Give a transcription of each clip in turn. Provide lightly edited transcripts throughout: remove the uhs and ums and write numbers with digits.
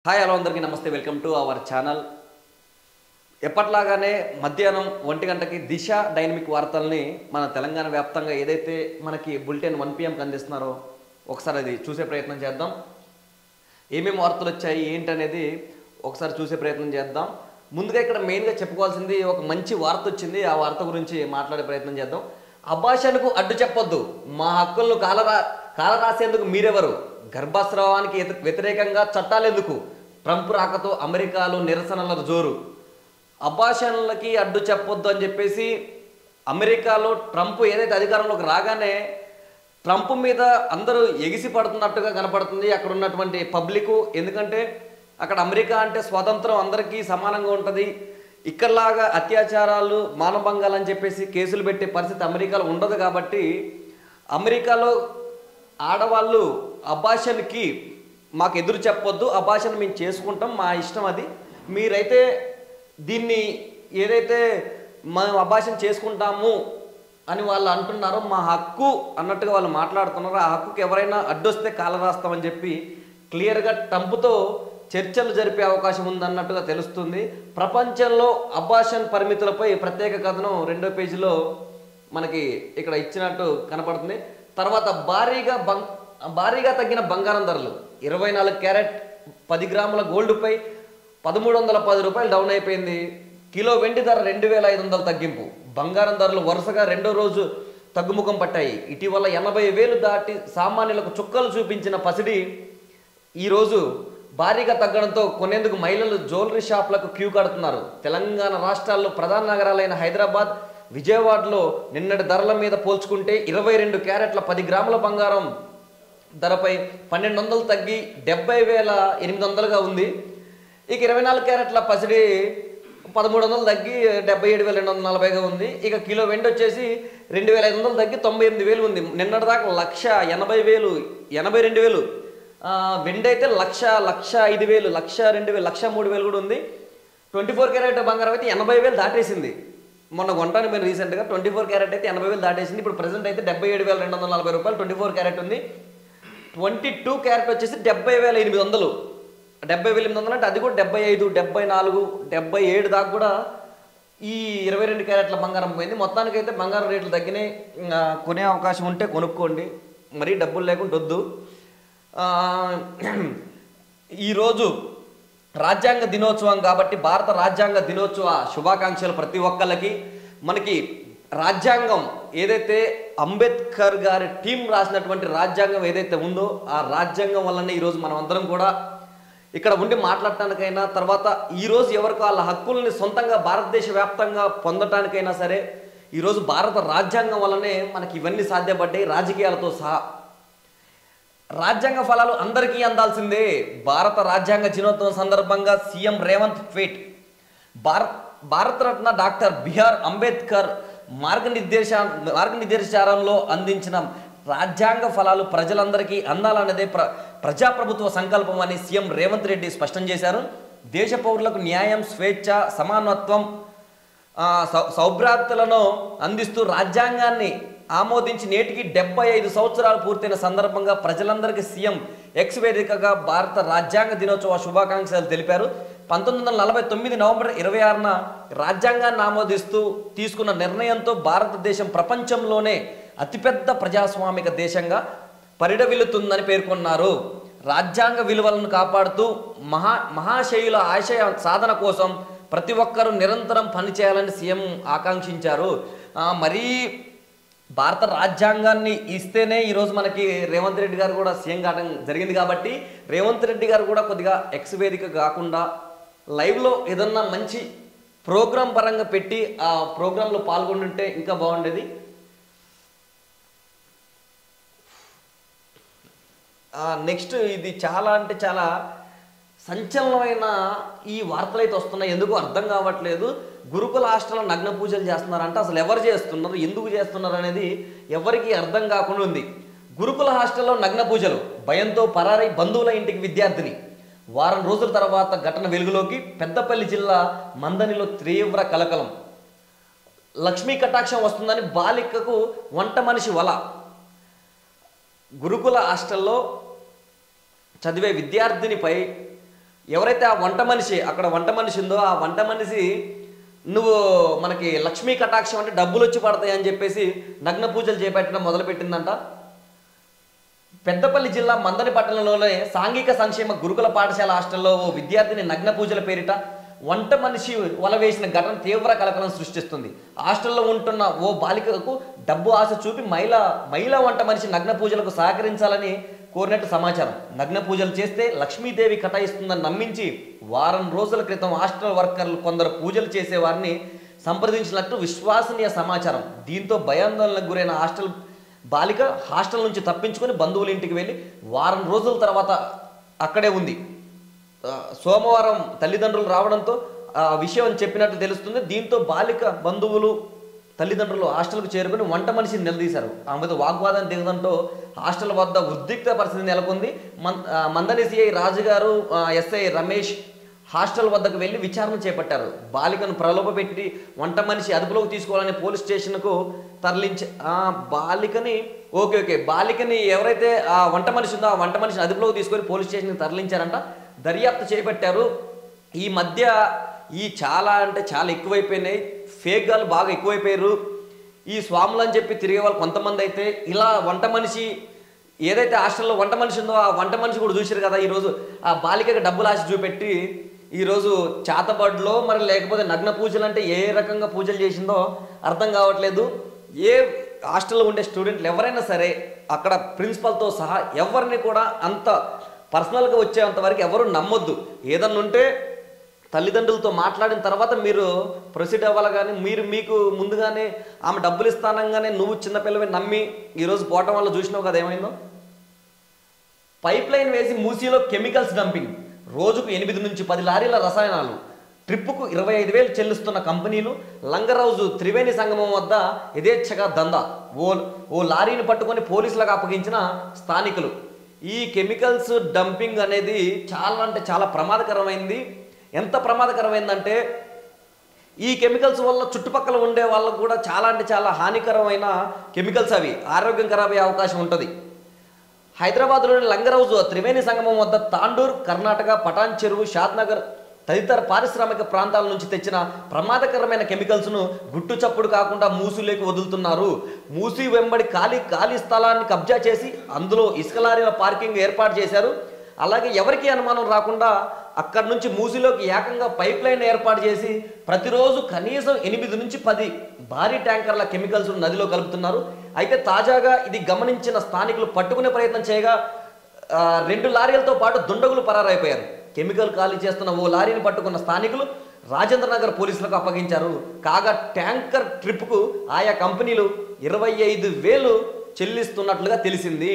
Hi hello అందరికీ నమస్తే. Welcome to our channel. ఎప్పట్లాగానే మధ్యాహ్నం 1 గంటకి దిశ డైనమిక్ వార్తల్ని మన తెలంగాణ వ్యాప్తంగా ఏదైతే మనకి బులెటిన్ 1 PM అందిస్తున్నారో ఒకసారి అది చూసే ప్రయత్నం చేద్దాం. ఏమేమి వార్తలు వచ్చాయి ఏంటనేది ఒకసారి చూసే ప్రయత్నం చేద్దాం. ముందుగా ఇక్కడ మెయిన్గా చెప్పుకోవాల్సింది ఒక మంచి వార్త వచ్చింది. ఆ వార్త గురించి మాట్లాడే ప్రయత్నం చేద్దాం. అబార్షన్కు అడ్డు చెప్పొద్దు, మా హక్కులను కాలరాసేందుకు మీరెవరు, గర్భస్రావానికి వ్యతిరేకంగా చట్టాలెందుకు, ట్రంప్ రాకతో అమెరికాలో నిరసనల జోరు. అబార్షన్లకి అడ్డు చెప్పొద్దు అని చెప్పేసి అమెరికాలో ట్రంప్ ఏదైతే అధికారంలోకి రాగానే ట్రంప్ మీద అందరూ ఎగిసి పడుతున్నట్టుగా కనపడుతుంది అక్కడ ఉన్నటువంటి పబ్లిక్. ఎందుకంటే అక్కడ అమెరికా అంటే స్వాతంత్రం అందరికీ సమానంగా ఉంటుంది. ఇక్కడలాగా అత్యాచారాలు మానభంగాలు అని చెప్పేసి కేసులు పెట్టే పరిస్థితి అమెరికాలో ఉండదు. కాబట్టి అమెరికాలో ఆడవాళ్ళు అబార్షన్కి మాకు ఎదురు చెప్పొద్దు, అబార్షన్ మేము చేసుకుంటాం, మా ఇష్టం అది, మీరైతే దీన్ని ఏదైతే మేము అబార్షన్ చేసుకుంటాము అని వాళ్ళు అంటున్నారో మా హక్కు అన్నట్టుగా వాళ్ళు మాట్లాడుతున్నారో ఆ హక్కుకి ఎవరైనా అడ్డొస్తే కాలరాస్తామని చెప్పి క్లియర్గా ట్రంప్తో చర్చలు జరిపే అవకాశం ఉందన్నట్టుగా తెలుస్తుంది. ప్రపంచంలో అబార్షన్ పరిమితులపై ప్రత్యేక కథనం 2వ పేజీలో మనకి ఇక్కడ ఇచ్చినట్టు కనపడుతుంది. తర్వాత భారీగా తగ్గిన బంగారం ధరలు. 24 క్యారెట్ 10 గ్రాముల గోల్డ్పై 1310 రూపాయలు డౌన్ అయిపోయింది. కిలో వెండి ధర 2500 తగ్గింపు. బంగారం ధరలు వరుసగా 2వ రోజు తగ్గుముఖం పట్టాయి. ఇటీవల 80,000 దాటి సామాన్యులకు చుక్కలు చూపించిన పసిడి ఈరోజు భారీగా తగ్గడంతో కొనేందుకు మహిళలు జ్యువెలరీ షాపులకు క్యూ కడుతున్నారు. తెలంగాణ రాష్ట్రాల్లో ప్రధాన నగరాలైన హైదరాబాద్, విజయవాడలో నిన్నటి ధరల మీద పోల్చుకుంటే 22 క్యారెట్ల 10 గ్రాముల బంగారం ధరపై 1200 తగ్గి 70,800గా ఉంది. ఇక 24 క్యారెట్ల పసిడి 1300 తగ్గి 77,240గా ఉంది. ఇక కిలో వెండి వచ్చేసి 2,500 తగ్గి 98,000 ఉంది. నిన్నటిదాకా 1,80,000 82,000 వెండి అయితే 1,05,000 1,02,000 1,03,000 కూడా ఉంది. 24 క్యారెట్ బంగారం అయితే 80,000 దాటేసింది. మొన్న కొంటాను మీరు రీసెంట్గా 24 క్యారెట్ అయితే 80,000 దాటేసింది. ఇప్పుడు ప్రజెంట్ అయితే 77,240 రూపాయలు 24 క్యారెట్ ఉంది. 22 క్యారెట్ వచ్చేసి 70,800 70,800 అంటే అది కూడా 75 74 77 దాకా కూడా ఈ 22 క్యారెట్ల బంగారం పోయింది. మొత్తానికైతే బంగారం రేట్లు తగ్గినాయి. కొనే అవకాశం ఉంటే కొనుక్కోండి, మరీ డబ్బులు లేకుండా వద్దు. ఈరోజు రాజ్యాంగ దినోత్సవం కాబట్టి భారత రాజ్యాంగ దినోత్సవ శుభాకాంక్షలు ప్రతి ఒక్కళ్ళకి. మనకి రాజ్యాంగం ఏదైతే అంబేద్కర్ గారి టీం రాసినటువంటి రాజ్యాంగం ఏదైతే ఉందో ఆ రాజ్యాంగం వల్లనే ఈరోజు మనం అందరం కూడా ఇక్కడ ఉండి మాట్లాడటానికైనా, తర్వాత ఈరోజు ఎవరికి వాళ్ళ హక్కుల్ని సొంతంగా భారతదేశ వ్యాప్తంగా పొందటానికైనా సరే ఈరోజు భారత రాజ్యాంగం వల్లనే మనకి ఇవన్నీ సాధ్యపడ్డాయి, రాజకీయాలతో సహా. రాజ్యాంగ ఫలాలు అందరికీ అందాల్సిందే. భారత రాజ్యాంగ దినోత్సవం సందర్భంగా CM Revanth tweet. Bharat Ratna doctor BR Ambedkar మార్గనిర్దేశాలలో అందించిన రాజ్యాంగ ఫలాలు ప్రజలందరికీ అందాలన్నదే ప్రజాప్రభుత్వ సంకల్పం అని సీఎం రేవంత్ రెడ్డి స్పష్టం చేశారు. దేశ పౌరులకు న్యాయం, స్వేచ్ఛ, సమానత్వం, సౌభ్రాతలను అందిస్తూ రాజ్యాంగాన్ని ఆమోదించి నేటికి 75 సంవత్సరాలు పూర్తయిన సందర్భంగా ప్రజలందరికీ సీఎం ఎక్స్ వేదికగా భారత రాజ్యాంగ దినోత్సవ శుభాకాంక్షలు తెలిపారు. 1949 నవంబర్ 26న రాజ్యాంగాన్ని ఆమోదిస్తూ తీసుకున్న నిర్ణయంతో భారతదేశం ప్రపంచంలోనే అతిపెద్ద ప్రజాస్వామిక దేశంగా పరిఢవిల్లుతుందని పేర్కొన్నారు. రాజ్యాంగ విలువలను కాపాడుతూ మహాశయుల ఆశయ సాధన కోసం ప్రతి ఒక్కరూ నిరంతరం పనిచేయాలని సీఎం ఆకాంక్షించారు. మరీ భారత రాజ్యాంగాన్ని ఇస్తేనే ఈరోజు మనకి రేవంత్ రెడ్డి గారు కూడా సీఎం కావడం జరిగింది. కాబట్టి రేవంత్ రెడ్డి గారు కూడా కొద్దిగా ఎక్స్ వేదిక కాకుండా లైవ్లో ఏదన్నా మంచి ప్రోగ్రాం పరంగా పెట్టి ఆ ప్రోగ్రాంలో పాల్గొంటుంటే ఇంకా బాగుండేది. నెక్స్ట్ ఇది చాలా అంటే చాలా సంచలనమైన ఈ వార్తలు అయితే వస్తున్నాయి. ఎందుకు అర్థం కావట్లేదు. గురుకుల హాస్టల్లో నగ్న పూజలు చేస్తున్నారంటే అసలు ఎవరు చేస్తున్నారు, ఎందుకు చేస్తున్నారు అనేది ఎవరికి అర్థం కాకుండా ఉంది. గురుకుల హాస్టల్లో నగ్న పూజలు, భయంతో పరారై బంధువుల ఇంటికి విద్యార్థిని. వారం రోజుల తర్వాత ఘటన వెలుగులోకి. పెద్దపల్లి జిల్లా మందనిలో తీవ్ర కలకలం. లక్ష్మీ కటాక్షం వస్తుందని బాలికకు వంట మనిషి వల. గురుకుల హాస్టల్లో చదివే విద్యార్థినిపై ఎవరైతే ఆ వంట మనిషి అక్కడ వంట మనిషి ఉందో ఆ వంట మనిషి నువ్వు మనకి లక్ష్మీ కటాక్షం అంటే డబ్బులు వచ్చి పడతాయి అని చెప్పేసి నగ్న పూజలు చేపట్టడం మొదలుపెట్టిందంట. పెద్దపల్లి జిల్లా మందని పట్టణంలోనే సాంఘిక సంక్షేమ గురుకుల పాఠశాల హాస్టల్లో ఓ విద్యార్థిని నగ్న పూజల పేరిట వంట మనిషి వల వేసిన ఘటన తీవ్ర కలకలం సృష్టిస్తుంది. హాస్టల్లో ఉంటున్న ఓ బాలికకు డబ్బు ఆశ చూపి మహిళా వంట మనిషి నగ్న పూజలకు సహకరించాలని కోరినట్టు సమాచారం. నగ్న పూజలు చేస్తే లక్ష్మీదేవి కటాయిస్తుందని నమ్మించి వారం రోజుల క్రితం హాస్టల్ వర్కర్లు కొందరు పూజలు చేసేవారిని సంప్రదించినట్టు విశ్వసనీయ సమాచారం. దీంతో భయాందోళనకు గురైన బాలిక హాస్టల్ నుంచి తప్పించుకొని బంధువుల ఇంటికి వెళ్ళి వారం రోజుల తర్వాత అక్కడే ఉంది. సోమవారం తల్లిదండ్రులు రావడంతో ఆ విషయం చెప్పినట్లు తెలుస్తుంది. దీంతో బాలిక బంధువులు తల్లిదండ్రులు హాస్టల్కు చేరుకుని వంట మనిషిని నిలదీశారు. ఆమెతో వాగ్వాదం దిగడంతో హాస్టల్ వద్ద ఉద్రిక్త పరిస్థితి నెలకొంది. మందని సిఐ రాజుగారు, ఎస్ఐ రమేష్ హాస్టల్ వద్దకు వెళ్ళి విచారణ చేపట్టారు. బాలికను ప్రలోభపెట్టి వంట మనిషి అదుపులోకి తీసుకోవాలని పోలీస్ స్టేషన్కు తరలించి బాలికని ఎవరైతే ఆ వంట మనిషి ఉందో ఆ వంట మనిషిని అదుపులోకి తీసుకొని పోలీస్ స్టేషన్కి తరలించారంట. దర్యాప్తు చేపట్టారు. ఈ మధ్య చాలా అంటే చాలా ఎక్కువైపోయినాయి. ఫేక్ గాలు బాగా ఎక్కువైపోయారు. ఈ స్వాములు అని చెప్పి తిరిగే వాళ్ళు కొంతమంది అయితే ఇలా వంట మనిషి ఏదైతే హాస్టల్లో వంట మనిషి ఉందో ఆ వంట మనిషి కూడా చూసారు కదా. ఈరోజు ఆ బాలికకి డబ్బులు ఆశ చూపెట్టి ఈరోజు చేతబడిలో మరి లేకపోతే నగ్న పూజలు అంటే ఏ రకంగా పూజలు చేసిందో అర్థం కావట్లేదు. ఏ హాస్టల్లో ఉండే స్టూడెంట్లు ఎవరైనా సరే అక్కడ ప్రిన్సిపల్తో సహా ఎవరిని కూడా అంత పర్సనల్గా వచ్చేంత వరకు ఎవరు నమ్మొద్దు. ఏదన్నా ఉంటే తల్లిదండ్రులతో మాట్లాడిన తర్వాత మీరు ప్రొసీడ్ అవ్వాలి. కానీ మీకు ముందుగానే ఆమె డబ్బులు ఇస్తానంగానే నువ్వు చిన్నపిల్లవి నమ్మి ఈరోజు పోవటం వల్ల చూసినావు కదా ఏమైందో. పైప్ లైన్ వేసి మూసీలో కెమికల్స్ డంపింగ్, రోజుకు 8 నుంచి 10 లారీల రసాయనాలు, ట్రిప్పుకు 25,000 చెల్లిస్తున్న కంపెనీలు, లంగరౌజు త్రివేణి సంగమం వద్ద యథేచ్ఛగా దందా, ఓ లారీని పట్టుకొని పోలీసులకు అప్పగించిన స్థానికులు. ఈ కెమికల్స్ డంపింగ్ అనేది చాలా అంటే చాలా ప్రమాదకరమైంది. ఎంత ప్రమాదకరమైందంటే ఈ కెమికల్స్ వల్ల చుట్టుపక్కల ఉండే వాళ్ళకు కూడా చాలా అంటే చాలా హానికరమైన కెమికల్స్, అవి ఆరోగ్యం ఖరాబ్ అయ్యే అవకాశం ఉంటుంది. హైదరాబాద్లోని లంగరౌజు త్రివేణి సంగమం వద్ద తాండూర్, కర్ణాటక, పటాన్ చెరువు, షాద్నగర్ తదితర పారిశ్రామిక ప్రాంతాల నుంచి తెచ్చిన ప్రమాదకరమైన కెమికల్స్ను గుట్టు చప్పుడు కాకుండా మూసీలోకి వదులుతున్నారు. మూసీ వెంబడి ఖాళీ స్థలాన్ని కబ్జా చేసి అందులో ఇసుక లారీల పార్కింగ్ ఏర్పాటు చేశారు. అలాగే ఎవరికి అనుమానం రాకుండా అక్కడి నుంచి మూసీలోకి ఏకంగా పైప్ లైన్ ఏర్పాటు చేసి ప్రతిరోజు కనీసం 8 నుంచి 10 భారీ ట్యాంకర్ల కెమికల్స్ నదిలో కలుపుతున్నారు. అయితే తాజాగా ఇది గమనించిన స్థానికులు పట్టుకునే ప్రయత్నం చేయగా 2 లారీలతో పాటు దుండగులు పరారైపోయారు. కెమికల్ ఖాళీ చేస్తున్న ఓ లారీని పట్టుకున్న స్థానికులు రాజేంద్రనగర్ పోలీసులకు అప్పగించారు. కాగా ట్యాంకర్ ట్రిప్కు ఆయా కంపెనీలు 25,000 చెల్లిస్తున్నట్లుగా తెలిసింది.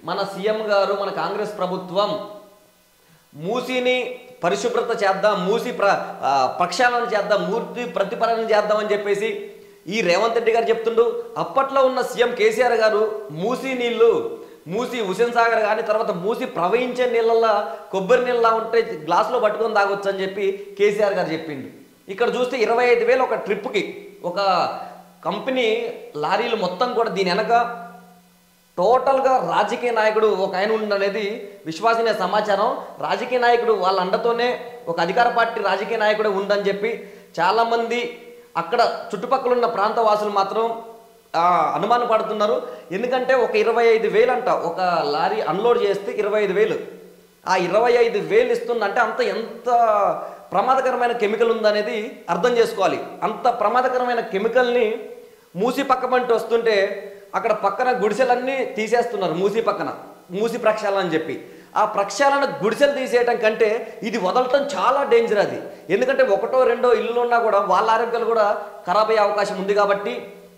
మన సీఎం గారు, మన కాంగ్రెస్ ప్రభుత్వం మూసీని పరిశుభ్రత చేద్దాం, మూసీ ప్రక్షాళన చేద్దాం, మూర్తి ప్రతిపాలన చేద్దామని చెప్పేసి ఈ రేవంత్ రెడ్డి గారు చెప్తుండు. అప్పట్లో ఉన్న సీఎం కేసీఆర్ గారు మూసీ నీళ్లు, మూసీ హుసేన్ సాగర్ కానీ తర్వాత మూసీ ప్రవహించే నీళ్ళల్లో కొబ్బరి నీళ్ళ ఉంటే గ్లాసులో పట్టుకొని తాగొచ్చు అని చెప్పి కేసీఆర్ గారు చెప్పిండు. ఇక్కడ చూస్తే 25,000 ఒక ట్రిప్కి, ఒక కంపెనీ లారీలు మొత్తం కూడా. దీని వెనక టోటల్గా రాజకీయ నాయకుడు ఒక ఆయన ఉండనేది విశ్వసనీయ సమాచారం. రాజకీయ నాయకుడు వాళ్ళ అండతోనే ఒక అధికార పార్టీ రాజకీయ నాయకుడే ఉందని చెప్పి చాలామంది అక్కడ చుట్టుపక్కల ఉన్న ప్రాంత వాసులు మాత్రం అనుమానం పడుతున్నారు. ఎందుకంటే ఒక 25,000 అంట, ఒక లారీ అన్లోడ్ చేస్తే 25,000, ఆ 25,000 ఇస్తుందంటే ఎంత ప్రమాదకరమైన కెమికల్ ఉందనేది అర్థం చేసుకోవాలి. అంత ప్రమాదకరమైన కెమికల్ని మూసి పక్క పంట వస్తుంటే అక్కడ పక్కన గుడిసెలన్నీ తీసేస్తున్నారు. మూసి ప్రక్షాళన అని చెప్పి ఆ ప్రక్షాళన గుడిసెలు తీసేయటం కంటే ఇది వదలటం చాలా డేంజర్. అది ఎందుకంటే 1-2 ఇల్లు ఉన్నా కూడా వాళ్ళ ఆరోగ్యాలు కూడా ఖరాబ్ అయ్యే అవకాశం ఉంది. కాబట్టి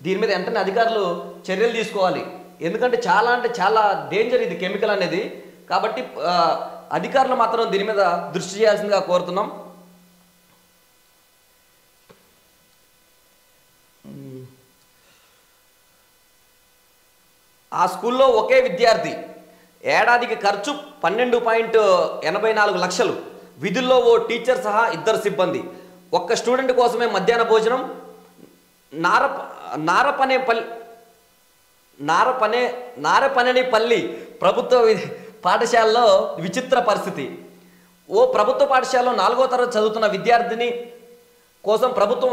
దీని మీద వెంటనే అధికారులు చర్యలు తీసుకోవాలి. ఎందుకంటే చాలా అంటే చాలా డేంజర్ ఇది కెమికల్ అనేది. కాబట్టి అధికారులు మాత్రం దీని మీద దృష్టి చేయాల్సిందిగా కోరుతున్నాం. ఆ స్కూల్లో ఒకే విద్యార్థి, ఏడాదికి ఖర్చు 12.84 లక్షలు, విధుల్లో ఓ టీచర్ సహా 2 సిబ్బంది, ఒక్క స్టూడెంట్ కోసమే మధ్యాహ్న భోజనం. నారపనేనిపల్లి ప్రభుత్వ పాఠశాలలో విచిత్ర పరిస్థితి. ఓ ప్రభుత్వ పాఠశాలలో 4వ తరగతి చదువుతున్న విద్యార్థిని కోసం ప్రభుత్వం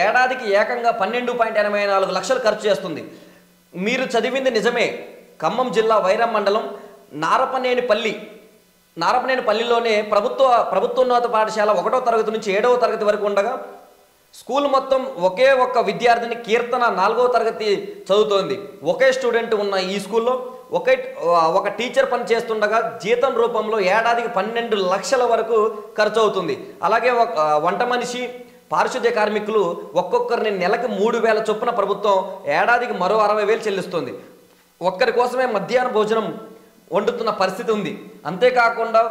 ఏడాదికి ఏకంగా 12.84 లక్షలు ఖర్చు చేస్తుంది. మీరు చదివింది నిజమే. ఖమ్మం జిల్లా వైరం మండలం నారపనేనిపల్లిలోనే ప్రభుత్వోన్నత పాఠశాల 1వ తరగతి నుంచి 7వ తరగతి వరకు ఉండగా స్కూల్ మొత్తం ఒకే ఒక్క విద్యార్థిని కీర్తన 4వ తరగతి చదువుతోంది. ఒకే స్టూడెంట్ ఉన్న ఈ స్కూల్లో ఒక టీచర్ పని చేస్తుండగా జీతం రూపంలో ఏడాదికి 12 లక్షల వరకు ఖర్చు అవుతుంది. అలాగే వంట మనిషి, పారిశుద్ధ్య కార్మికులు ఒక్కొక్కరిని నెలకు 3,000 చొప్పున ప్రభుత్వం ఏడాదికి మరో 60,000 చెల్లిస్తుంది. ఒక్కరి కోసమే మధ్యాహ్న భోజనం వండుతున్న పరిస్థితి ఉంది. అంతేకాకుండా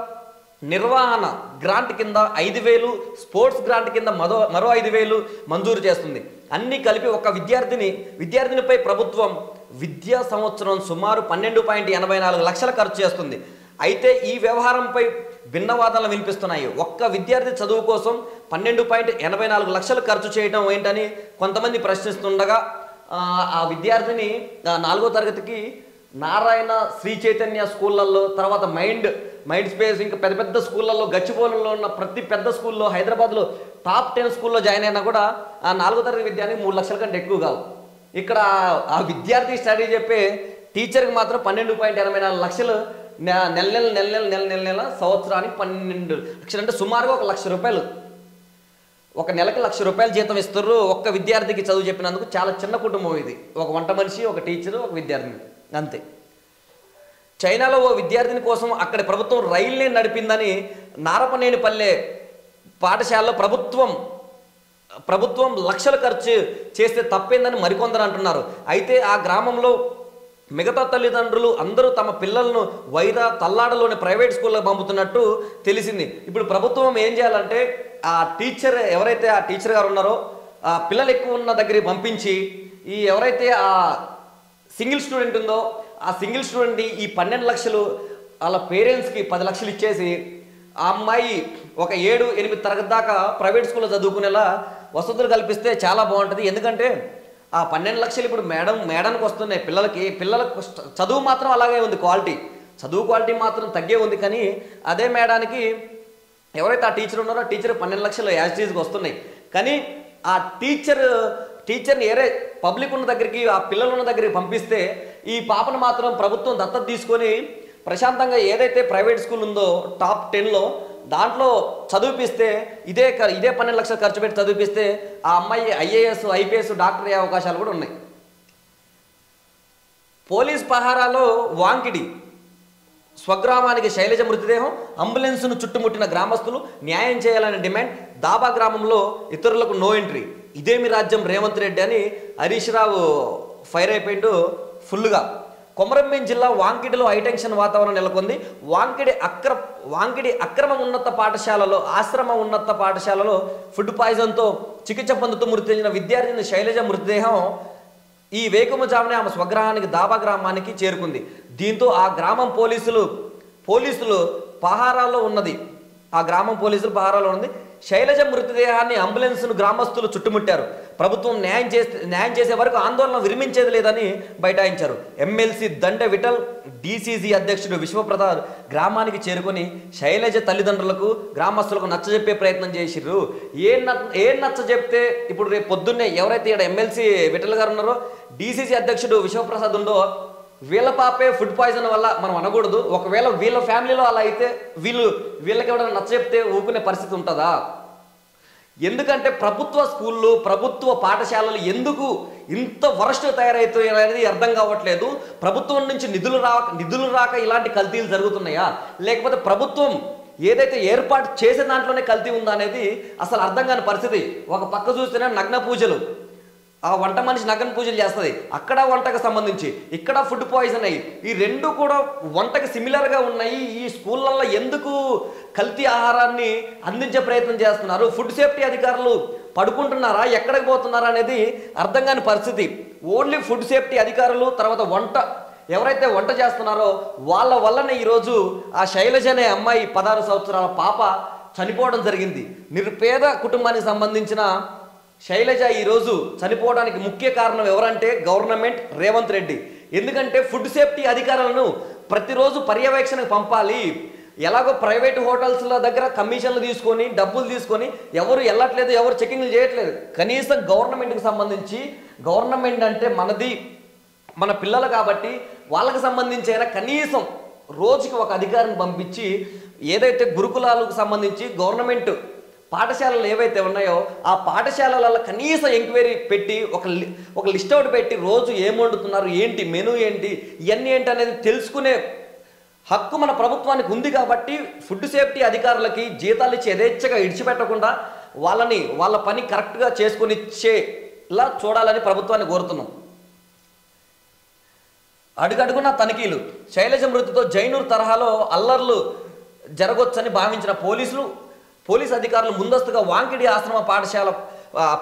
నిర్వహణ గ్రాంట్ కింద 5,000, స్పోర్ట్స్ గ్రాంట్ కింద మరో 5,000 మంజూరు చేస్తుంది. అన్నీ కలిపి ఒక విద్యార్థినిపై ప్రభుత్వం విద్యా సంవత్సరం సుమారు 12.84 లక్షలు ఖర్చు చేస్తుంది. అయితే ఈ వ్యవహారంపై భిన్నవాదనలు వినిపిస్తున్నాయి. ఒక్క విద్యార్థి చదువు కోసం 12.84 లక్షలు ఖర్చు చేయడం ఏంటని కొంతమంది ప్రశ్నిస్తుండగా ఆ విద్యార్థిని 4వ తరగతికి నారాయణ, శ్రీ చైతన్య స్కూళ్ళల్లో, తర్వాత మైండ్ స్పేస్, ఇంకా పెద్ద పెద్ద స్కూళ్ళల్లో, గచ్చిబౌలిలో ఉన్న ప్రతి పెద్ద స్కూల్లో, హైదరాబాద్లో టాప్ 10 స్కూల్లో జాయిన్ అయినా కూడా ఆ 4వ తరగతి విద్యార్థికి 3 లక్షల కంటే ఎక్కువ కావు. ఇక్కడ ఆ విద్యార్థి స్టడీ చెప్పే టీచర్కి మాత్రం 12.84 లక్షలు నెల సంవత్సరానికి 12 లక్షలు అంటే సుమారుగా 1 లక్ష రూపాయలు. ఒక నెలకి 1 లక్ష రూపాయలు జీతం ఇస్తారు ఒక్క విద్యార్థికి చదువు చెప్పినందుకు. చాలా చిన్న కుటుంబం ఇది. ఒక వంట మనిషి, ఒక టీచరు, ఒక విద్యార్థిని, అంతే. చైనాలో ఓ విద్యార్థిని కోసం అక్కడి ప్రభుత్వం రైల్ని నడిపిందని నారపనేనిపల్లె పాఠశాలలో ప్రభుత్వం లక్షలు ఖర్చు చేస్తే తప్పేందని మరికొందరు అంటున్నారు. అయితే ఆ గ్రామంలో మిగతా తల్లిదండ్రులు అందరూ తమ పిల్లలను తల్లాడలోని ప్రైవేట్ స్కూళ్ళకి పంపుతున్నట్టు తెలిసింది. ఇప్పుడు ప్రభుత్వం ఏం చేయాలంటే ఆ టీచర్ ఎవరైతే ఆ టీచర్ గారు ఉన్నారో ఆ పిల్లలు ఎక్కువ ఉన్న దగ్గరికి పంపించి ఎవరైతే ఆ సింగిల్ స్టూడెంట్ ఉందో ఆ సింగిల్ స్టూడెంట్ని ఈ 12 లక్షలు వాళ్ళ పేరెంట్స్కి 10 లక్షలు ఇచ్చేసి ఆ అమ్మాయి ఒక 7-8 తరగతి దాకా ప్రైవేట్ స్కూల్లో చదువుకునేలా వసతులు కల్పిస్తే చాలా బాగుంటుంది. ఎందుకంటే ఆ 12 లక్షలు ఇప్పుడు మేడానికి వస్తున్నాయి. పిల్లలకు చదువు మాత్రం అలాగే ఉంది, చదువు క్వాలిటీ మాత్రం తగ్గే ఉంది. కానీ అదే మేడానికి ఎవరైతే ఆ టీచర్ ఉన్నారో ఆ టీచర్ 12 లక్షలు యాజ్ టీజ్కి వస్తున్నాయి. కానీ ఆ టీచర్ని పబ్లిక్ ఉన్న దగ్గరికి, ఆ పిల్లలు ఉన్న దగ్గరికి పంపిస్తే ఈ పాపను మాత్రం ప్రభుత్వం దత్తత తీసుకొని ప్రశాంతంగా ఏదైతే ప్రైవేట్ స్కూల్ ఉందో టాప్ 10లో దాంట్లో చదివిపిస్తే ఇదే 12 లక్షలు ఖర్చు పెట్టి చదివిపిస్తే ఆ అమ్మాయి ఐఏఎస్, ఐపీఎస్, డాక్టర్ అయ్యే అవకాశాలు కూడా ఉన్నాయి. పోలీస్ పహారాలో వాంకిడి స్వగ్రామానికి శైలజ మృతదేహం, అంబులెన్స్ను చుట్టుముట్టిన గ్రామస్తులు న్యాయం చేయాలని డిమాండ్. దాబా గ్రామంలో ఇతరులకు నో ఎంట్రీ. ఇదేమి రాజ్యం రేవంత్ రెడ్డి అని హరీష్ రావు ఫైర్ అయిపోయిండు ఫుల్గా. కొమరంభీం జిల్లా వాంకిడిలో హైటెన్షన్ వాతావరణం నెలకొంది. వాంకిడి ఆశ్రమ ఉన్నత పాఠశాలలో ఫుడ్ పాయిజన్తో చికిత్స పొందుతూ మృతి చెందిన విద్యార్థిని శైలజ మృతదేహం ఈ వేకుమజామునే ఆమె స్వగ్రహానికి దాబా గ్రామానికి చేరుకుంది. దీంతో ఆ గ్రామం పోలీసులు పహారాలో ఉన్నది. శైలజ మృతదేహాన్ని అంబులెన్స్ను గ్రామస్తులు చుట్టుముట్టారు. ప్రభుత్వం న్యాయం చేసే వరకు ఆందోళన విరమించేది లేదని బైఠాయించారు. ఎమ్మెల్సీ దండె విఠల్, డీసీసీ అధ్యక్షుడు విశ్వప్రసాద్ గ్రామానికి చేరుకొని శైలజ తల్లిదండ్రులకు, గ్రామస్తులకు నచ్చజెప్పే ప్రయత్నం చేసిర్రు. ఏం నచ్చజెప్తే ఇప్పుడు రేపు పొద్దున్నే ఎవరైతే ఇక్కడ ఎమ్మెల్సీ విఠల్ గారు ఉన్నారో, డీసీసీ అధ్యక్షుడు విశ్వప్రసాద్ ఉందో, వీళ్ళ పాపే ఫుడ్ పాయిజన్ వల్ల మనం అనకూడదు. ఒకవేళ వీళ్ళ ఫ్యామిలీలో అలా అయితే వీళ్ళకి ఎవరైనా నచ్చజెప్తే ఊపుకునే పరిస్థితి ఉంటుందా? ఎందుకంటే ప్రభుత్వ స్కూళ్ళు, ప్రభుత్వ పాఠశాలలు ఎందుకు ఇంత వరస్ట్ తయారవుతాయి అనేది అర్థం కావట్లేదు. ప్రభుత్వం నుంచి నిధులు రాక ఇలాంటి కల్తీలు జరుగుతున్నాయా, లేకపోతే ప్రభుత్వం ఏదైతే ఏర్పాటు చేసే దాంట్లోనే కల్తీ ఉందా అనేది అసలు అర్థం కాని పరిస్థితి. ఒక పక్క చూస్తేనే నగ్న పూజలు, ఆ వంట మనిషి నగ్న పూజలు చేస్తుంది, అక్కడ వంటకు సంబంధించి ఇక్కడ ఫుడ్ పాయిజన్ అయ్యి ఈ రెండు కూడా వంటకు సిమిలర్గా ఉన్నాయి. ఈ స్కూళ్ళల్లో ఎందుకు కల్తీ ఆహారాన్ని అందించే ప్రయత్నం చేస్తున్నారు? ఫుడ్ సేఫ్టీ అధికారులు పడుకుంటున్నారా, ఎక్కడికి పోతున్నారా అనేది అర్థం కాని పరిస్థితి. ఓన్లీ ఫుడ్ సేఫ్టీ అధికారులు, తర్వాత ఎవరైతే వంట చేస్తున్నారో వాళ్ళ వల్లనే ఈరోజు ఆ శైలజ అనే అమ్మాయి 16 సంవత్సరాల పాప చనిపోవడం జరిగింది. నిరుపేద కుటుంబానికి సంబంధించిన శైలజ ఈరోజు చనిపోవడానికి ముఖ్య కారణం ఎవరంటే గవర్నమెంట్, రేవంత్ రెడ్డి. ఎందుకంటే ఫుడ్ సేఫ్టీ అధికారులను ప్రతిరోజు పర్యవేక్షణకు పంపాలి. ఎలాగో ప్రైవేట్ హోటల్స్ల దగ్గర కమిషన్లు తీసుకొని డబ్బులు తీసుకొని ఎవరు వెళ్ళట్లేదు, ఎవరు చెకింగ్లు చేయట్లేదు. కనీసం గవర్నమెంట్కి సంబంధించి, గవర్నమెంట్ అంటే మనది, మన పిల్లలు కాబట్టి వాళ్ళకి సంబంధించి అయినా కనీసం రోజుకి ఒక అధికారిని పంపించి ఏదైతే గురుకులాలకు సంబంధించి గవర్నమెంట్ పాఠశాలలు ఏవైతే ఉన్నాయో ఆ పాఠశాలలలో కనీసం ఎంక్వైరీ పెట్టి ఒక లిస్ట్ అవుట్ పెట్టి రోజు ఏం వండుతున్నారు, ఏంటి మెనూ ఏంటి, ఇవన్నీ ఏంటి అనేది తెలుసుకునే హక్కు మన ప్రభుత్వానికి ఉంది. కాబట్టి ఫుడ్ సేఫ్టీ అధికారులకి జీతాలు ఇచ్చి యథేచ్ఛగా ఇడిచిపెట్టకుండా వాళ్ళ పని కరెక్ట్గా చేసుకుని ఇచ్చేలా చూడాలని ప్రభుత్వాన్ని కోరుతున్నాం. అడుగడుగున తనిఖీలు. శైలజ మృతితో జైనూర్ తరహాలో అల్లర్లు జరగొచ్చని భావించిన పోలీసు అధికారులు ముందస్తుగా వాంకిడి ఆశ్రమ పాఠశాల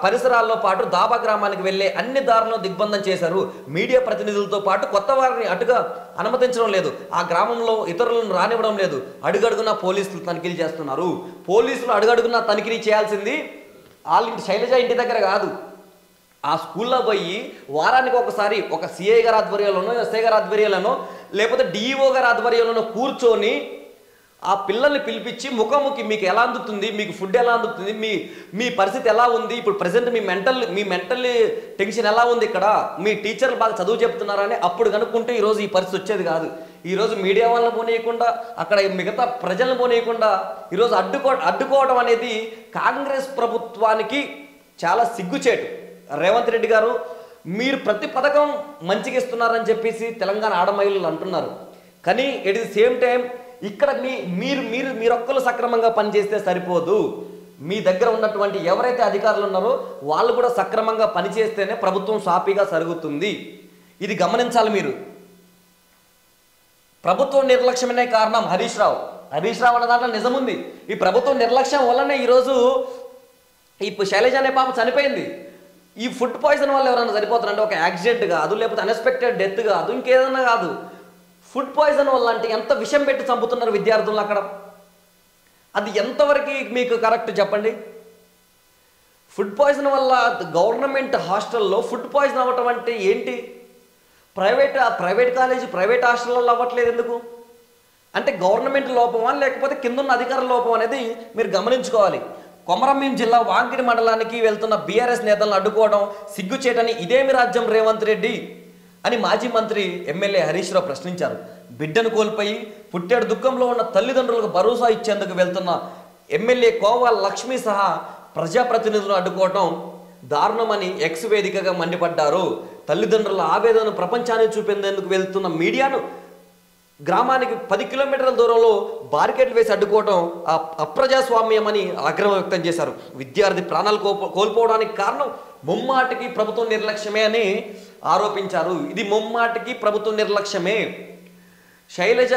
పరిసరాల్లో పాటు దాబా గ్రామానికి వెళ్లే అన్ని దారులను దిగ్బంధం చేశారు. మీడియా ప్రతినిధులతో పాటు కొత్త వారిని అటుగా అనుమతించడం లేదు. ఆ గ్రామంలో ఇతరులను రానివ్వడం లేదు. అడుగడుగున పోలీసులు తనిఖీలు చేస్తున్నారు. పోలీసులు అడుగడుగున తనిఖీ చేయాల్సింది శైలజ ఇంటి దగ్గర కాదు, ఆ స్కూల్లో పోయి వారానికి ఒకసారి ఒక సిఐ గారి ఆధ్వర్యంలోనో, ఎస్ఐ గారి ఆధ్వర్యంలోనో, లేకపోతే డిఈఓ గారి ఆధ్వర్యంలోనో కూర్చొని ఆ పిల్లల్ని పిలిపించి ముఖాముఖి మీకు ఎలా అందుతుంది, మీకు ఫుడ్ ఎలా అందుతుంది, మీ పరిస్థితి ఎలా ఉంది, ఇప్పుడు ప్రజెంట్ మీ మెంటల్ టెన్షన్ ఎలా ఉంది, ఇక్కడ మీ టీచర్లు బాగా చదువు చెప్తున్నారని అప్పుడు కనుక్కుంటే ఈరోజు ఈ పరిస్థితి వచ్చేది కాదు. ఈరోజు మీడియా వాళ్ళని పోనీయకుండా, అక్కడ మిగతా ప్రజలను పోనీయకుండా ఈరోజు అడ్డుకోవడం అనేది కాంగ్రెస్ ప్రభుత్వానికి చాలా సిగ్గుచేటు. రేవంత్ రెడ్డి గారు, మీరు ప్రతి పథకం మంచిగా ఇస్తున్నారని చెప్పేసి తెలంగాణ ఆడమహిళలు అంటున్నారు. కానీ ఎట్ ది సేమ్ టైం ఇక్కడ మీరొక్కరు సక్రమంగా పనిచేస్తే సరిపోదు. మీ దగ్గర ఉన్నటువంటి ఎవరైతే అధికారులు ఉన్నారో వాళ్ళు కూడా సక్రమంగా పనిచేస్తేనే ప్రభుత్వం సాఫీగా జరుగుతుంది. ఇది గమనించాలి మీరు. ప్రభుత్వం నిర్లక్ష్యమనే కారణం హరీష్ రావు అన్న దాంట్లో నిజముంది. ఈ ప్రభుత్వం నిర్లక్ష్యం వల్లనే ఈరోజు శైలజ అనే పాప చనిపోయింది. ఈ ఫుడ్ పాయిజన్ వల్ల ఎవరైనా సరిపోతారంటే ఒక యాక్సిడెంట్ కాదు, లేకపోతే అన్ఎక్స్పెక్టెడ్ డెత్ కాదు, ఇంకేదన్నా కాదు. ఫుడ్ పాయిజన్ వల్ల అంటే ఎంత విషం పెట్టి చంపుతున్నారు విద్యార్థులు అక్కడ. అది ఎంతవరకు మీకు కరెక్ట్ చెప్పండి. ఫుడ్ పాయిజన్ వల్ల గవర్నమెంట్ హాస్టల్లో ఫుడ్ పాయిజన్ అవ్వటం అంటే ఏంటి? ప్రైవేట్ కాలేజీ ప్రైవేట్ హాస్టల్లో అవ్వట్లేదు ఎందుకు? అంటే గవర్నమెంట్ లోపమా లేకపోతే కిందున్న అధికారుల లోపం అనేది మీరు గమనించుకోవాలి. కొమరంభీం జిల్లా వాంకిడి మండలానికి వెళ్తున్న బీఆర్ఎస్ నేతలను అడ్డుకోవడం సిగ్గుచేటని ఇదేమి రాజ్యం రేవంత్ రెడ్డి అని మాజీ మంత్రి ఎమ్మెల్యే హరీష్ రావు ప్రశ్నించారు. బిడ్డను కోల్పోయి పుట్టేడు దుఃఖంలో ఉన్న తల్లిదండ్రులకు భరోసా ఇచ్చేందుకు వెళ్తున్న ఎమ్మెల్యే కోవాల లక్ష్మి సహా ప్రజాప్రతినిధులను అడ్డుకోవడం దారుణమని ఎక్స్ వేదికగా మండిపడ్డారు. తల్లిదండ్రుల ఆవేదనను ప్రపంచానికి చూపేందుకు వెళ్తున్న మీడియాను గ్రామానికి 10 కిలోమీటర్ల దూరంలో బారికేడ్లు వేసి అడ్డుకోవడం అప్రజాస్వామ్యమని ఆగ్రహం వ్యక్తం చేశారు. విద్యార్థి ప్రాణాలు కోల్పోవడానికి కారణం ముమ్మాటికి ప్రభుత్వం నిర్లక్ష్యమే అని ఆరోపించారు. ఇది ముమ్మాటికి ప్రభుత్వం నిర్లక్ష్యమే. శైలజ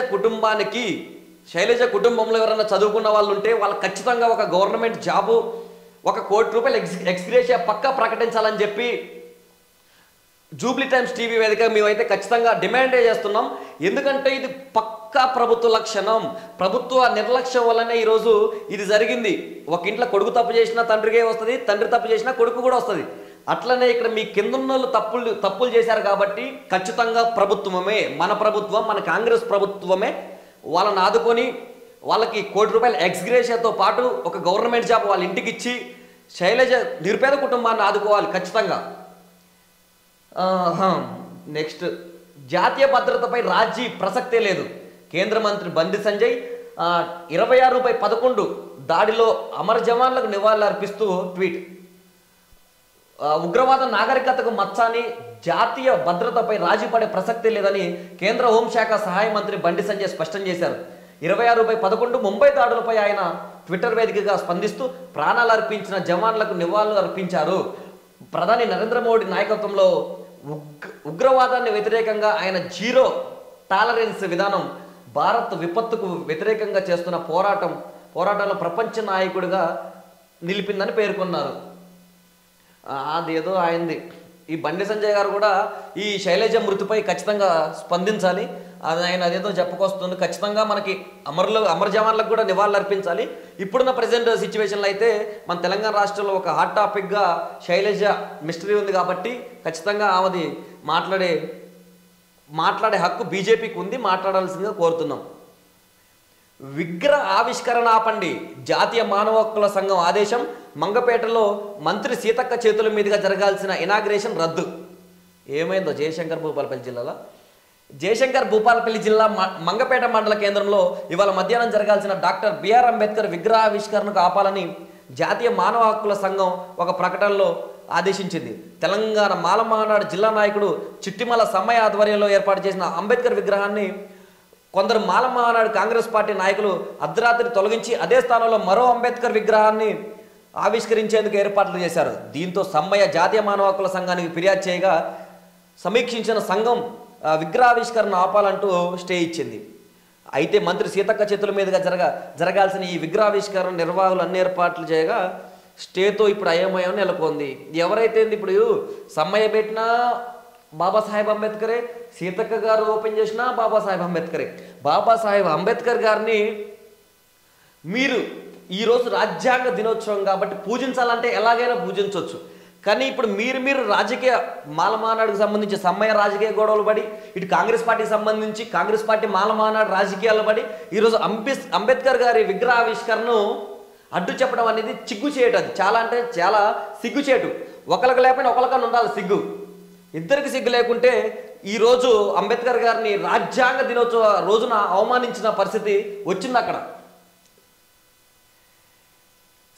కుటుంబంలో ఎవరైనా చదువుకున్న వాళ్ళు ఉంటే వాళ్ళు ఖచ్చితంగా ఒక గవర్నమెంట్ జాబు, ₹1 కోటి ఎక్స్గ్రేషియా పక్కా ప్రకటించాలని చెప్పి జూబ్లీ టైమ్స్ టీవీ వేదిక మేమైతే ఖచ్చితంగా డిమాండే చేస్తున్నాం. ఎందుకంటే ఇది పక్కా ప్రభుత్వ లక్షణం. ప్రభుత్వ నిర్లక్ష్యం వల్లనే ఈరోజు ఇది జరిగింది. ఒక ఇంట్లో కొడుకు తప్పు చేసినా తండ్రికే వస్తుంది, తండ్రి తప్పు చేసినా కొడుకు కూడా వస్తుంది. అట్లనే ఇక్కడ మీ కిందున్నోళ్ళు తప్పులు చేశారు కాబట్టి ఖచ్చితంగా ప్రభుత్వమే, మన ప్రభుత్వం, మన కాంగ్రెస్ ప్రభుత్వమే వాళ్ళని ఆదుకొని వాళ్ళకి ₹1 కోటి ఎక్స్గ్రేషియాతో పాటు ఒక గవర్నమెంట్ జాబ్ వాళ్ళ ఇంటికి ఇచ్చి శైలజ నిరుపేద కుటుంబాన్ని ఆదుకోవాలి ఖచ్చితంగా. నెక్స్ట్, జాతీయ భద్రతపై రాజీ ప్రసక్తే లేదు. కేంద్ర మంత్రి బండి సంజయ్ 26/11 దాడిలో అమర జవాన్లకు నివాళులు అర్పిస్తూ ట్వీట్. ఉగ్రవాద నాగరికతకు మచ్చాని, జాతీయ భద్రతపై రాజీ పడే ప్రసక్తే లేదని కేంద్ర హోంశాఖ సహాయ మంత్రి బండి సంజయ్ స్పష్టం చేశారు. 26/11 ముంబై దాడులపై ఆయన ట్విట్టర్ వేదికగా స్పందిస్తూ ప్రాణాలు అర్పించిన జవాన్లకు నివాళులు అర్పించారు. ప్రధాని నరేంద్ర మోడీ నాయకత్వంలో ఉగ్రవాదాన్ని వ్యతిరేకంగా ఆయన జీరో టాలరెన్స్ విధానం భారత్ విపత్తుకు వ్యతిరేకంగా చేస్తున్న పోరాటంలో ప్రపంచ నాయకుడిగా నిలిపిందని పేర్కొన్నారు. అదేదో అయింది. ఈ బండి సంజయ్ గారు కూడా ఈ శైలజ మృతిపై ఖచ్చితంగా స్పందించాలి. అది ఆయన అదేదో చెప్పుకొస్తుంది. ఖచ్చితంగా మనకి అమర జవాన్లకు కూడా నివాళులు అర్పించాలి. ఇప్పుడున్న ప్రజెంట్ సిచ్యువేషన్లో అయితే మన తెలంగాణ రాష్ట్రంలో ఒక హాట్ టాపిక్గా శైలజ మిస్టరీ ఉంది కాబట్టి ఖచ్చితంగా ఆమెది మాట్లాడే హక్కు బీజేపీకి ఉంది, మాట్లాడాల్సిందిగా కోరుతున్నాం. విగ్రహ ఆవిష్కరణ ఆపండి, జాతీయ మానవ హక్కుల సంఘం ఆదేశం. మంగపేటలో మంత్రి సీతక్క చేతుల మీదుగా జరగాల్సిన ఇనాగ్రేషన్ రద్దు. ఏమైందో జయశంకర్ భూపాలపల్లి జిల్లాలో. జయశంకర్ భూపాలపల్లి జిల్లా మంగపేట మండల కేంద్రంలో ఇవాళ మధ్యాహ్నం జరగాల్సిన డాక్టర్ బిఆర్ అంబేద్కర్ విగ్రహావిష్కరణకు ఆపాలని జాతీయ మానవ హక్కుల సంఘం ఒక ప్రకటనలో ఆదేశించింది. తెలంగాణ మాల మహానాడు జిల్లా నాయకుడు చిట్టిమల సమ్మయ్య ఆధ్వర్యంలో ఏర్పాటు చేసిన అంబేద్కర్ విగ్రహాన్ని కొందరు మాల మహానాడు కాంగ్రెస్ పార్టీ నాయకులు అర్ధరాత్రి తొలగించి అదే స్థానంలో మరో అంబేద్కర్ విగ్రహాన్ని ఆవిష్కరించేందుకు ఏర్పాట్లు చేశారు. దీంతో సమ్మయ్య జాతీయ మానవ హక్కుల సంఘానికి ఫిర్యాదు చేయగా సమీక్షించిన సంఘం విగ్రహావిష్కరణ ఆపాలంటూ స్టే ఇచ్చింది. అయితే మంత్రి సీతక్క చేతుల మీదుగా జరగాల్సిన ఈ విగ్రహావిష్కరణ నిర్వాహకులు అన్ని ఏర్పాట్లు చేయగా స్టేతో ఇప్పుడు అయోమయం నెలకొంది. ఎవరైతే ఇప్పుడు సమ్మయ్య పెట్టినా బాబాసాహెబ్ అంబేద్కరే, సీతక్క గారు ఓపెన్ చేసినా బాబాసాహెబ్ అంబేద్కరే. బాబాసాహెబ్ అంబేద్కర్ గారిని మీరు ఈరోజు రాజ్యాంగ దినోత్సవం కాబట్టి పూజించాలంటే ఎలాగైనా పూజించవచ్చు. కానీ ఇప్పుడు మీరు రాజకీయ మాలమానాడుకు సంబంధించి సమ్మయ్య రాజకీయ గొడవలు పడి, ఇటు కాంగ్రెస్ పార్టీకి సంబంధించి కాంగ్రెస్ పార్టీ మాలమానాడు రాజకీయాలు పడి ఈరోజు అంబేద్కర్ గారి విగ్రహావిష్కరణను అడ్డు చెప్పడం అనేది సిగ్గుచేటు. అది చాలా అంటే చాలా సిగ్గుచేటు. ఒకరికి లేకపోయినా ఒకరికన్నా ఉండాలి సిగ్గు. ఇద్దరికి సిగ్గు లేకుంటే ఈరోజు అంబేద్కర్ గారిని రాజ్యాంగ దినోత్సవ రోజున అవమానించిన పరిస్థితి వచ్చింది అక్కడ.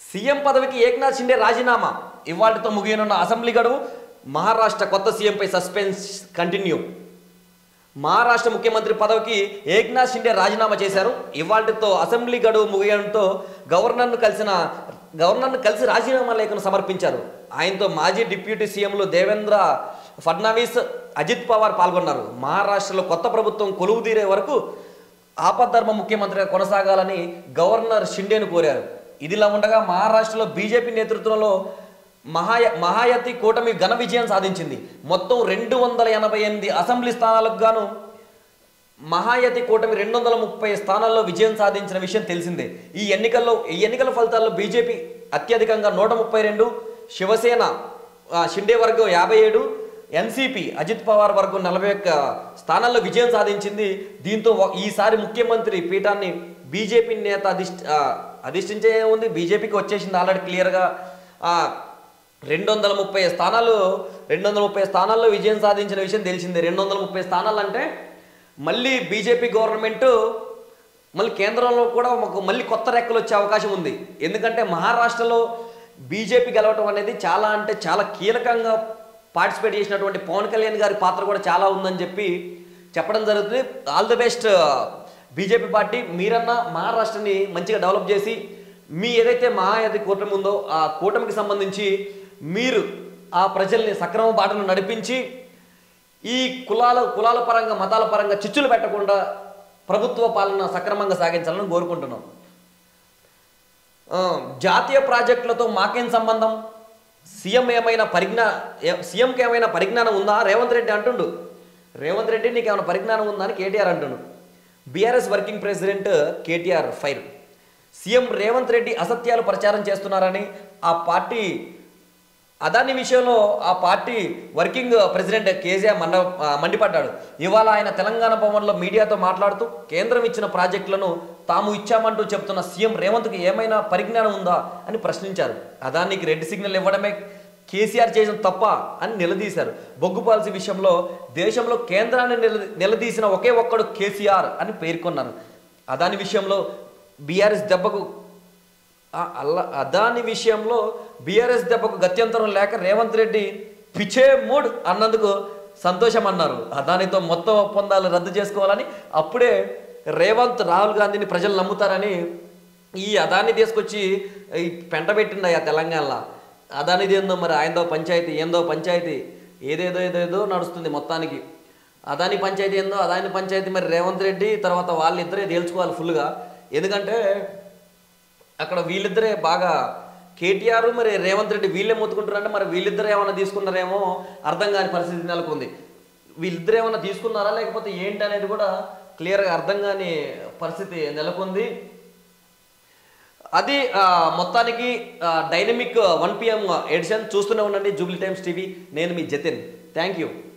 సీఎం పదవికి ఏక్నాథ్ షిండే రాజీనామా. ఇవాళతో ముగియనున్న అసెంబ్లీ గడువు. మహారాష్ట్ర కొత్త సీఎంపై సస్పెన్స్ కంటిన్యూ. మహారాష్ట్ర ముఖ్యమంత్రి పదవికి ఏక్నాథ్ షిండే రాజీనామా చేశారు. ఇవాళతో అసెంబ్లీ గడువు ముగియడంతో గవర్నర్ను కలిసి రాజీనామా లేఖను సమర్పించారు. ఆయనతో మాజీ డిప్యూటీ సీఎంలు దేవేంద్ర ఫడ్నవీస్, అజిత్ పవార్ పాల్గొన్నారు. మహారాష్ట్రలో కొత్త ప్రభుత్వం కొలువుదీరే వరకు ఆపద్ధర్మ ముఖ్యమంత్రిగా కొనసాగాలని గవర్నర్ షిండేను కోరారు. ఇదిలా ఉండగా మహారాష్ట్రలో బీజేపీ నేతృత్వంలో మహాయతి కూటమి ఘన విజయం సాధించింది. మొత్తం 288 అసెంబ్లీ స్థానాలకు గాను మహాయతి కూటమి 230 స్థానాల్లో విజయం సాధించిన విషయం తెలిసిందే. ఈ ఎన్నికల ఫలితాల్లో బీజేపీ అత్యధికంగా 132, శివసేన షిండే వర్గం 57, ఎన్సీపీ అజిత్ పవార్ వర్గం 41 స్థానాల్లో విజయం సాధించింది. దీంతో ఈసారి ముఖ్యమంత్రి పీఠాన్ని బీజేపీ నేత అధిష్ఠించే ఉంది. బీజేపీకి వచ్చేసింది ఆల్రెడీ క్లియర్గా. 230 స్థానాల్లో విజయం సాధించిన విషయం తెలిసిందే. 230 స్థానాలు అంటే మళ్ళీ బీజేపీ గవర్నమెంట్ మళ్ళీ కేంద్రంలో కూడా మళ్ళీ కొత్త రెక్కలు వచ్చే అవకాశం ఉంది. ఎందుకంటే మహారాష్ట్రలో బీజేపీ గెలవటం అనేది చాలా అంటే చాలా కీలకంగా పార్టిసిపేట్ చేసినటువంటి పవన్ కళ్యాణ్ గారి పాత్ర కూడా చాలా ఉందని చెప్పడం జరుగుతుంది. All the best BJP party. మీరన్నా మహారాష్ట్రని మంచిగా డెవలప్ చేసి మీ ఏదైతే మహాయతి కూటమి ఉందో ఆ కూటమికి సంబంధించి మీరు ఆ ప్రజల్ని సక్రమ బాటను నడిపించి ఈ కులాల పరంగా మతాల పరంగా చిచ్చులు పెట్టకుండా ప్రభుత్వ పాలన సక్రమంగా సాగించాలని కోరుకుంటున్నాం. జాతీయ ప్రాజెక్టులతో మాకేం సంబంధం? సీఎంకి ఏమైనా పరిజ్ఞానం ఉందా? రేవంత్ రెడ్డి అంటుండు. రేవంత్ రెడ్డి నీకు ఏమైనా పరిజ్ఞానం ఉందా అని కేటీఆర్ అంటుండు. BRS working president KTR fire. CM Revanth Reddy అసత్యాలు ప్రచారం చేస్తున్నారని అదాని విషయంలో ఆ పార్టీ వర్కింగ్ ప్రెసిడెంట్ కేసీఆర్ మండిపడ్డాడు. ఇవాళ ఆయన తెలంగాణ భవన్లో మీడియాతో మాట్లాడుతూ కేంద్రం ఇచ్చిన ప్రాజెక్టులను తాము ఇచ్చామంటూ చెప్తున్న సీఎం రేవంత్కి ఏమైనా పరిజ్ఞానం ఉందా అని ప్రశ్నించారు. అదానికి రెడ్ సిగ్నల్ ఇవ్వడమే కేసీఆర్ చేసిన తప్ప అని నిలదీశారు. బొగ్గు పాలసీ విషయంలో దేశంలో కేంద్రాన్ని నిలదీసిన ఒకే ఒక్కడు కేసీఆర్ అని పేర్కొన్నారు. అదాని విషయంలో బీఆర్ఎస్ దెబ్బకు గత్యంతరం లేక రేవంత్ రెడ్డి పిచ్చే మూడ్ అన్నందుకు సంతోషం అన్నారు. అదానితో మొత్తం ఒప్పందాలు రద్దు చేసుకోవాలని, అప్పుడే రేవంత్ రాహుల్ గాంధీని ప్రజలు నమ్ముతారని ఈ అదాని తీసుకొచ్చి పెంట పెట్టిండు ఆ తెలంగాణలో. అదానిది ఏందో మరి ఆయనదో పంచాయతీ ఏందో పంచాయతీ ఏదేదో నడుస్తుంది మొత్తానికి. అదాని పంచాయతీ ఏందో అదాని పంచాయతీ మరి రేవంత్ రెడ్డి తర్వాత వాళ్ళిద్దరే తేల్చుకోవాలి ఫుల్గా. ఎందుకంటే అక్కడ వీళ్ళిద్దరే బాగా కేటీఆర్ మరి రేవంత్ రెడ్డి వీళ్ళే మొత్తుకుంటారంటే మరి వీళ్ళిద్దరు ఏమైనా తీసుకున్నారేమో అర్థం కాని పరిస్థితి నెలకొంది. వీళ్ళిద్దరు ఏమైనా తీసుకున్నారా లేకపోతే ఏంటి అనేది కూడా క్లియర్గా అర్థం కాని పరిస్థితి నెలకొంది. అది మొత్తానికి డైనమిక్ 1 PM ఎడిషన్ చూస్తూనే ఉండండి జూబ్లీ టైమ్స్ టీవీ. నేను మీ జతిన్. Thank you.